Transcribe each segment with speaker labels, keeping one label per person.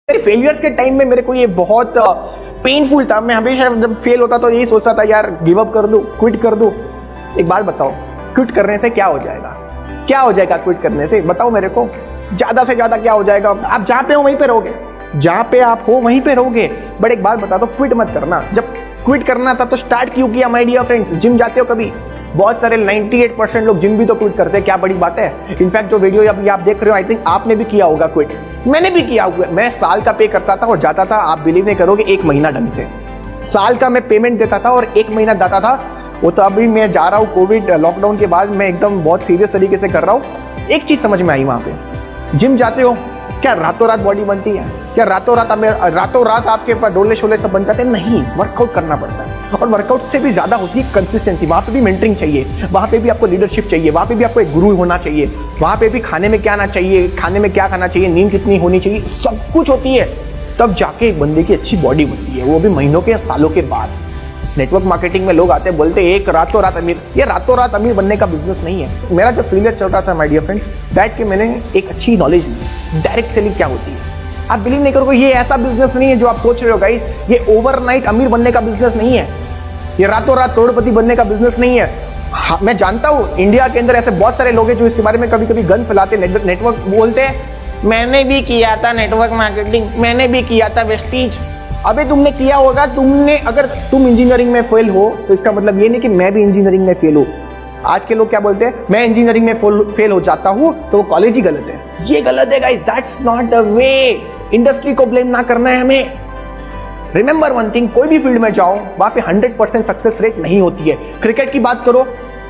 Speaker 1: मेरे फेलियर्स के टाइम में मेरे को ये बहुत पेनफुल था। मैं हमेशा जब फेल होता तो यही सोचता था यार गिव अप कर दूं, क्विट कर दूं। एक बात बताओ, क्विट करने से क्या हो जाएगा? क्या हो जाएगा क्विट करने से? बताओ मेरे को। ज्यादा से ज्यादा क्या हो जाएगा? आप जहां पे हो वहीं पे रहोगे, जहां पे आप हो वहीं पे रहोगे। बट एक बात बता दो, क्विट मत करना। जब क्विट करना था तो स्टार्ट क्यों किया माय डियर फ्रेंड्स? जिम जाते हो कभी? बहुत सारे 98% लोग जिम भी तो क्विट करते हैं, क्या बड़ी बात है। इनफैक्ट जो वीडियो अभी आप देख रहे हो, आई थिंक आपने भी किया होगा क्विट। मैंने भी किया हुआ। मैं साल का पे करता था और जाता था, आप बिलीव नहीं करोगे, 1 महीना ढंग से। साल का मैं पेमेंट देता था और 1 महीना जाता था। वो तो अभी मैं जा रहा हूँ कोविड लॉकडाउन के बाद, मैं एकदम बहुत सीरियस तरीके से कर रहा हूँ। एक चीज समझ में आई वहां पे, जिम जाते हो क्या रातों रात बॉडी बनती है? क्या रातों रात आपके पास डोले शोले सब बन जाते हैं? नहीं, वर्कआउट करना पड़ता है। और वर्कआउट से भी ज्यादा होती है कंसिस्टेंसी। वहां पे भी मेंटरिंग चाहिए, वहां पे भी आपको लीडरशिप चाहिए, वहां पे भी आपको एक गुरु होना चाहिए, वहां पे भी खाने में क्या आना चाहिए, खाने में क्या खाना चाहिए, नींद कितनी होनी चाहिए, सब कुछ होती है। तब जाके एक बंदे की अच्छी बॉडी बनती है, वो भी महीनों के सालों के बाद। नेटवर्क मार्केटिंग में लोग आते हैं, बोलते हैं एक रातों रात अमीर। ये रातों रात अमीर बनने का बिजनेस नहीं है। मेरा जो फेलियर चल रहा था माय डियर फ्रेंड्स, बैठ के मैंने एक अच्छी नॉलेज ली, डायरेक्ट सेलिंग क्या होती है। आप बिलीव नहीं करोगे, ये ऐसा बिजनेस नहीं है जो आप सोच रहे हो गाइस। ये ओवरनाइट अमीर बनने का बिजनेस नहीं है, ये रातों रात करोड़पति बनने का बिजनेस नहीं है। हाँ, मैं जानता हूं इंडिया के अंदर ऐसे बहुत सारे लोग हैं जो इसके बारे में कभी कभी गन फैलाते, नेटवर्क बोलते हैं मैंने भी किया था नेटवर्क मार्केटिंग, मैंने भी किया था वेस्टीज। अबे तुमने किया होगा, अगर तुम इंजीनियरिंग में फेल हो तो इसका मतलब ये नहीं कि मैं भी इंजीनियरिंग में फेल हूं। आज के लोग क्या बोलते हैं, मैं इंजीनियरिंग में फेल हो जाता हूं तो वो कॉलेज ही गलत है। ये गलत है guys, that's not the way. Industry को ब्लेम ना करना है हमें। रिमेंबर वन थिंग, कोई भी फील्ड में जाओ वहां पे 100% सक्सेस रेट नहीं होती है। क्रिकेट की बात करो,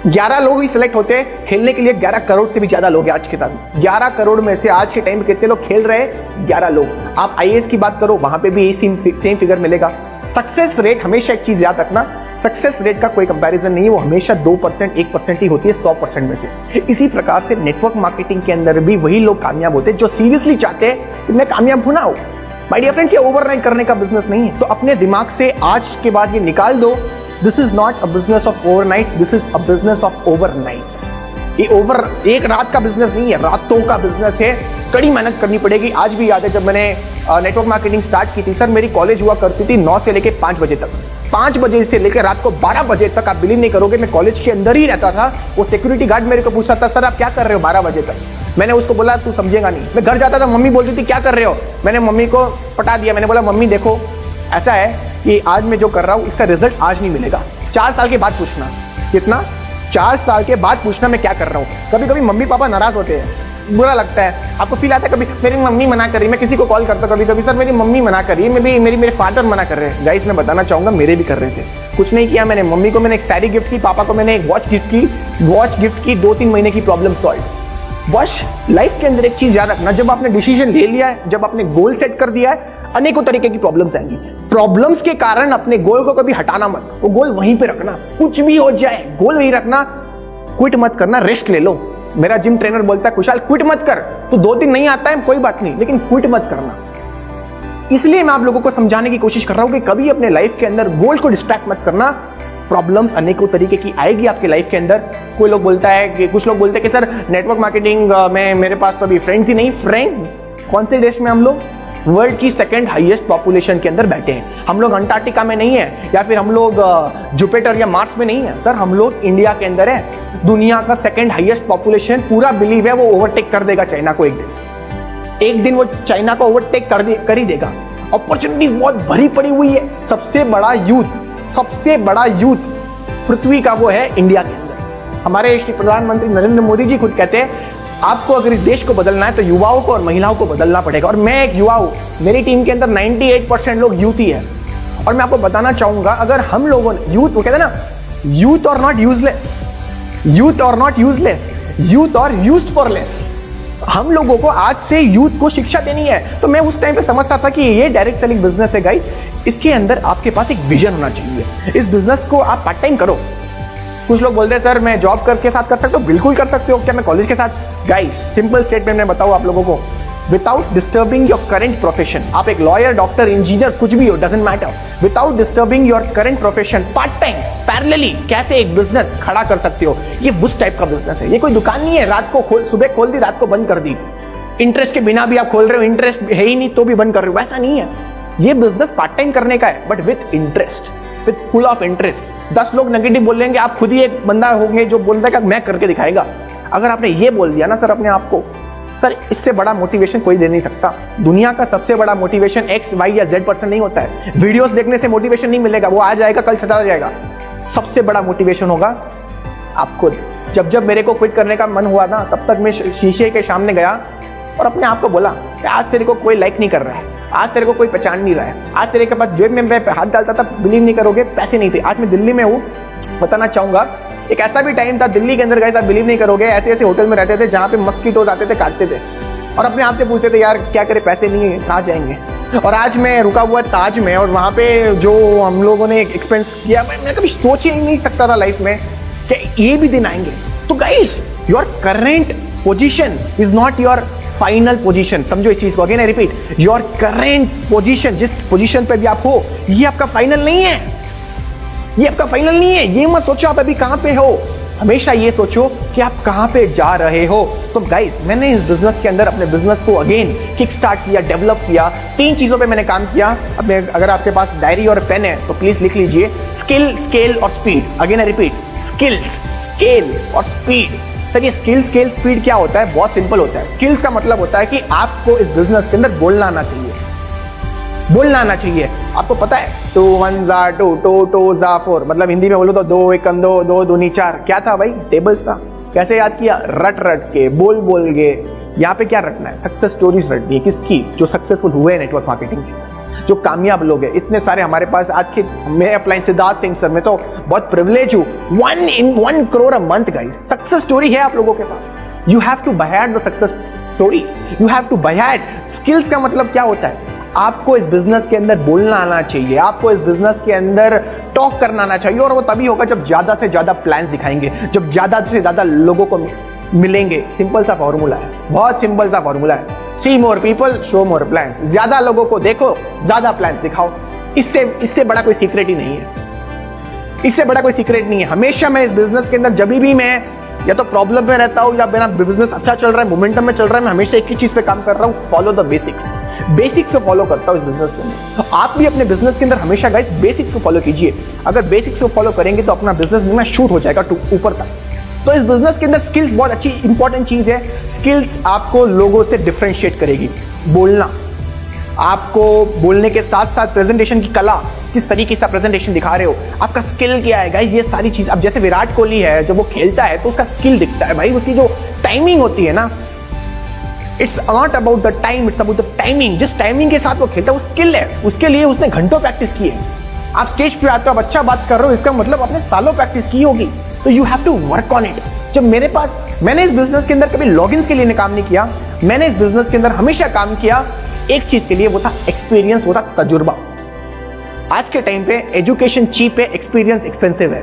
Speaker 1: 11 लोग ही सिलेक्ट होते हैं खेलने के लिए, 11 करोड़ से भी ज्यादा लोग हैं आज के टाइम। 11 करोड़ में से आज के टाइम में कितने लोग खेल रहे हैं? 11 लोग। आप आईएएस की बात करो, वहां पे भी यही सेम फिगर मिलेगा। सक्सेस रेट, हमेशा एक चीज याद रखना, सक्सेस रेट का कोई कंपैरिजन नहीं है, वो हमेशा 2%, 1% ही होती है 100% में से। इसी प्रकार से नेटवर्क मार्केटिंग के अंदर भी वही लोग कामयाब होते हैं जो सीरियसली चाहते हैं कि मैं कामयाब होना हो। माय डियर फ्रेंड्स, ये ओवरनाइट करने का बिजनेस नहीं है। तो अपने दिमाग से आज के बाद ये निकाल दो, this is not a business of overnights, this is a business of overnights. ये एक रात का बिजनेस नहीं है, रातों का बिजनेस है। कड़ी मेहनत करनी पड़ेगी। आज भी याद है जब मैंने नेटवर्क मार्केटिंग स्टार्ट की थी, सर मेरी कॉलेज हुआ करती थी 9 से लेकर 5 बजे तक। 5 बजे से लेकर रात को 12 बजे तक, आप बिलीव नहीं करोगे, मैं कॉलेज के अंदर ही रहता था। वो सिक्योरिटी गार्ड मेरे को पूछता था, सर आप क्या कर रहे हो 12 बजे तक? मैंने उसको बोला तू समझेगा नहीं। मैं घर जाता था, मम्मी बोलती थी क्या कर रहे हो? मैंने मम्मी को पटा दिया। मैंने बोला मम्मी देखो ऐसा है कि आज मैं जो कर रहा हूं इसका रिजल्ट आज नहीं मिलेगा, 4 साल के बाद पूछना। कितना? 4 साल के बाद पूछना मैं क्या कर रहा हूं। कभी कभी मम्मी पापा नाराज होते हैं, बुरा लगता है। आपको फील आता है कभी मेरी मम्मी मना कर रही? मैं किसी को कॉल करता कभी कभी, सर मेरी मम्मी मना कर रही है, मेरे फादर मना कर रहे हैं। गाइस मैं बताना चाहूंगा मेरे भी कर रहे थे। कुछ नहीं किया मैंने, मम्मी को मैंने एक साड़ी गिफ्ट की, पापा को मैंने एक वॉच गिफ्ट की 2-3 महीने की प्रॉब्लम सॉल्व। बस लाइफ के अंदर एक चीज याद रखना, जब आपने डिसीजन ले लिया है, जब आपने गोल सेट कर दिया है, अनेकों तरीके की प्रॉब्लम्स आएंगी। प्रॉब्लम्स के कारण अपने गोल को कभी हटाना मत, वो गोल वहीं पे रखना। कुछ भी हो जाए गोल वहीं रखना, क्विट मत करना, रेस्ट ले लो। मेरा जिम ट्रेनर बोलता है कुशाल क्विट मत कर, तो 2 दिन नहीं आता है कोई बात नहीं, लेकिन क्विट मत करना। इसलिए मैं आप लोगों को समझाने की कोशिश कर रहा हूं कि कभी अपने लाइफ के अंदर गोल को डिस्ट्रैक्ट मत करना। प्रॉब्लम्स अनेकों तरीके की आएगी आपके लाइफ के अंदर। कोई लोग बोलता है कि कुछ लोग बोलते हैं कि सर नेटवर्क मार्केटिंग में मेरे पास तो अभी फ्रेंड्स ही नहीं। फ्रेंड कौन से देश में? हम लोग वर्ल्ड की 2nd हाईएस्ट पॉपुलेशन के अंदर बैठे हैं। हम लोग अंटार्कटिका में नहीं है, या फिर हम लोग जुपिटर या मार्स में नहीं है, सर हम लोग इंडिया के अंदर है। दुनिया का 2nd हाईएस्ट पॉपुलेशन, पूरा बिलीव है वो ओवरटेक कर देगा चाइना को। एक दिन वो चाइना को ओवरटेक कर ही देगा। अपॉर्चुनिटीज बहुत भरी पड़ी हुई है। सबसे बड़ा यूथ पृथ्वी का वो है इंडिया के अंदर। हमारे श्री प्रधानमंत्री नरेंद्र मोदी जी खुद कहते हैं आपको अगर इस देश को बदलना है तो युवाओं को और महिलाओं को बदलना पड़ेगा। और मैं एक युवा हूं, मेरी टीम के अंदर 98% लोग यूथ ही है। और मैं आपको बताना चाहूंगा, अगर हम लोगों ने यूथ, वो कहते हैं ना यूथ और नॉट यूजलेस, यूथ और यूज्ड फॉर लेस। हम लोगों को आज से यूथ को शिक्षा देनी है। तो मैं उस टाइम पे समझता था कि ये डायरेक्ट सेलिंग बिजनेस है गाइस, इसके अंदर आपके पास एक विजन होना चाहिए। इस बिजनेस को आप पार्ट टाइम करो। कुछ लोग बोलते हैं सर मैं जॉब करके साथ कर सकते हो, बिल्कुल कर सकते हो। क्या मैं कॉलेज के साथ? गाइस सिंपल स्टेटमेंट में बताऊं आप लोगों को, without disturbing your current profession, आप एक लॉयर, डॉक्टर, इंजीनियर कुछ भी हो, doesn't matter, without disturbing your current profession, part time parallelly कैसे एक बिजनेस खड़ा कर सकते हो। ये उस टाइप का बिजनेस है, ये कोई दुकान नहीं है रात को सुबह खोल दी रात को बंद कर दी। इंटरेस्ट के बिना भी आप खोल रहे हो, इंटरेस्ट है ही नहीं तो भी बंद कर रहे हो, वैसा नहीं है। ये बिजनेस पार्ट टाइम करने का है, but with interest, with full of interest. 10 लोग नेगेटिव बोलेंगे, आप खुद ही एक बंदा होंगे जो बोलता है कि मैं करके दिखाएगा। अगर आपने ये बोल दिया ना सर अपने आप को, सर इससे बड़ा मोटिवेशन कोई दे नहीं सकता। दुनिया का सबसे बड़ा मोटिवेशन X, Y या Z पर्सन नहीं होता है। वीडियोस देखने से मोटिवेशन नहीं मिलेगा, वो आ जाएगा कल चला जाएगा। सबसे बड़ा मोटिवेशन होगा आप खुद। जब जब मेरे को क्विट करने का मन हुआ ना, तब तक मैं शीशे के सामने गया और अपने आप को बोला कि आज तेरे को कोई लाइक नहीं कर रहा है, आज तेरे को कोई पहचान नहीं रहा है, आज तेरे के पास जेब में मैं हाथ डालता था, बिलीव नहीं करोगे, पैसे नहीं थे। आज मैं दिल्ली में हूँ, बताना चाहूंगा एक ऐसा भी टाइम था, दिल्ली के अंदर गए था, बिलीव नहीं करोगे, ऐसे ऐसे होटल में रहते थे जहाँ पे मस्कीटोज आते थे, काटते थे, और अपने आप से पूछते थे यार क्या करे, पैसे नहीं है, कहाँ जाएंगे। और आज मैं रुका हुआ ताज में, और वहाँ पे जो हम लोगों ने एक्सपेंस किया, मैं कभी सोच ही नहीं सकता था लाइफ में कि ये भी दिन आएंगे। तो guys, your current position is not your final position. समझो इस चीज को, again I repeat, your current position, जिस पोजीशन पे भी आप हो, ये आपका फाइनल नहीं है, ये आपका फाइनल नहीं है। ये मत सोचो आप अभी कहां पे हो, हमेशा ये सोचो कि आप कहां पे जा रहे हो। तो गाइस, मैंने इस बिजनेस के अंदर अपने बिजनेस को अगेन किक स्टार्ट किया, डेवलप किया। 3 चीजों पे मैंने काम किया। अब अगर आपके पास डायरी और पेन है तो प्लीज लिख लीजिए, स्किल, स्केल और speed. Again I repeat, skill, scale और स्पीड। सर ये स्किल, स्केल, स्पीड क्या होता है? बहुत सिंपल होता है। स्किल्स का मतलब होता है कि आपको इस बिजनेस के अंदर बोलना आना चाहिए, बोलना आना चाहिए। आपको पता है 2 1 2 2 2 4, मतलब हिंदी में बोलो तो 2 1 2 2 2 4 क्या था भाई? टेबल्स था। कैसे याद किया? रट रट के, बोल बोल के। यहाँ पे क्या रटना है? सक्सेस स्टोरीज रटनी है। किसकी? जो सक्सेसफुल हुए हैं नेटवर्क मार्केटिंग के, जो कामयाब लोग हैं। इतने सारे हमारे पास आज के, मेरे अपलाइन सिद्धार्थ सिंह सर, मैं तो बहुत प्रिविलेज हूँ। 1 crore a month guys, success story है आप लोगों के पास। You have to buy the success stories, you have to buy. Skills का मतलब क्या होता है? आपको इस बिजनेस के अंदर बोलना आना चाहिए, आपको इस बिजनेस के अंदर टॉक करना आना चाहिए, और वो तभी होगा जब ज्यादा से ज्यादा प्लान्स दिखाएंगे, जब ज्यादा से ज्यादा लोगों को मिलेंगे। सिंपल सा फॉर्मूला है, बहुत सिंपल सा फॉर्मूला है। See more people, show more plans. ज्यादा लोगों को देखो, ज्यादा प्लान्स दिखाओ। इससे बड़ा कोई सीक्रेट ही नहीं है, इससे बड़ा कोई सीक्रेट नहीं है। हमेशा मैं इस बिजनेस के अंदर, जब भी मैं या तो प्रॉब्लम में रहता हूं या मेरा बिजनेस अच्छा चल रहा है, मोमेंटम में चल रहा है, मैं हमेशा एक ही चीज पे काम कर रहा हूं, फॉलो द बेसिक्स। बेसिक्स को फॉलो करता हूं इस बिजनेस के अंदर। तो आप भी अपने बिजनेस के अंदर हमेशा गाइस बेसिक्स को फॉलो कीजिए। अगर बेसिक्स को फॉलो करेंगे तो अपना बिजनेस में शूट हो जाएगा ऊपर तक। तो इस बिजनेस के अंदर स्किल्स बहुत अच्छी इंपॉर्टेंट चीज है। स्किल्स आपको लोगों से डिफरेंशिएट करेगी। बोलना, आपको बोलने के साथ साथ प्रेजेंटेशन की कला, किस तरीके से आप प्रेजेंटेशन दिखा रहे हो, आपका स्किल क्या है गाइस, ये सारी चीज। अब जैसे विराट कोहली है, जब वो खेलता है तो उसका स्किल दिखता है भाई, उसकी जो टाइमिंग होती है ना, it's not about the time, it's about the timing. जिस टाइमिंग के साथ वो खेलता है वो स्किल है, उसके लिए उसने घंटों प्रैक्टिस की है। आप स्टेज पे आते हो, आप अच्छा बात कर रहे हो, इसका मतलब आपने सालों प्रैक्टिस की होगी। तो you have to work on it. जब मैंने इस बिजनेस के अंदर कभी लॉगिन्स के लिए काम नहीं किया, मैंने इस बिजनेस के अंदर हमेशा काम किया एक चीज के लिए, वो था एक्सपीरियंस, वो था तजुर्बा। आज के टाइम पे एजुकेशन चीप है, एक्सपीरियंस एक्सपेंसिव है।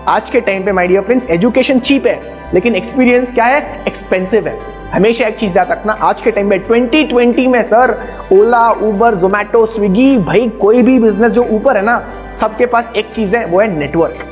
Speaker 1: आज के टाइम पे my dear friends, education cheap है लेकिन एक्सपीरियंस क्या है? एक्सपेंसिव है। हमेशा एक चीज याद रखना, आज के टाइम पे 2020 में सर, ओला, उबर, जोमैटो, स्विगी, भाई कोई भी बिजनेस जो ऊपर है ना, सबके पास एक चीज है, वो है नेटवर्क।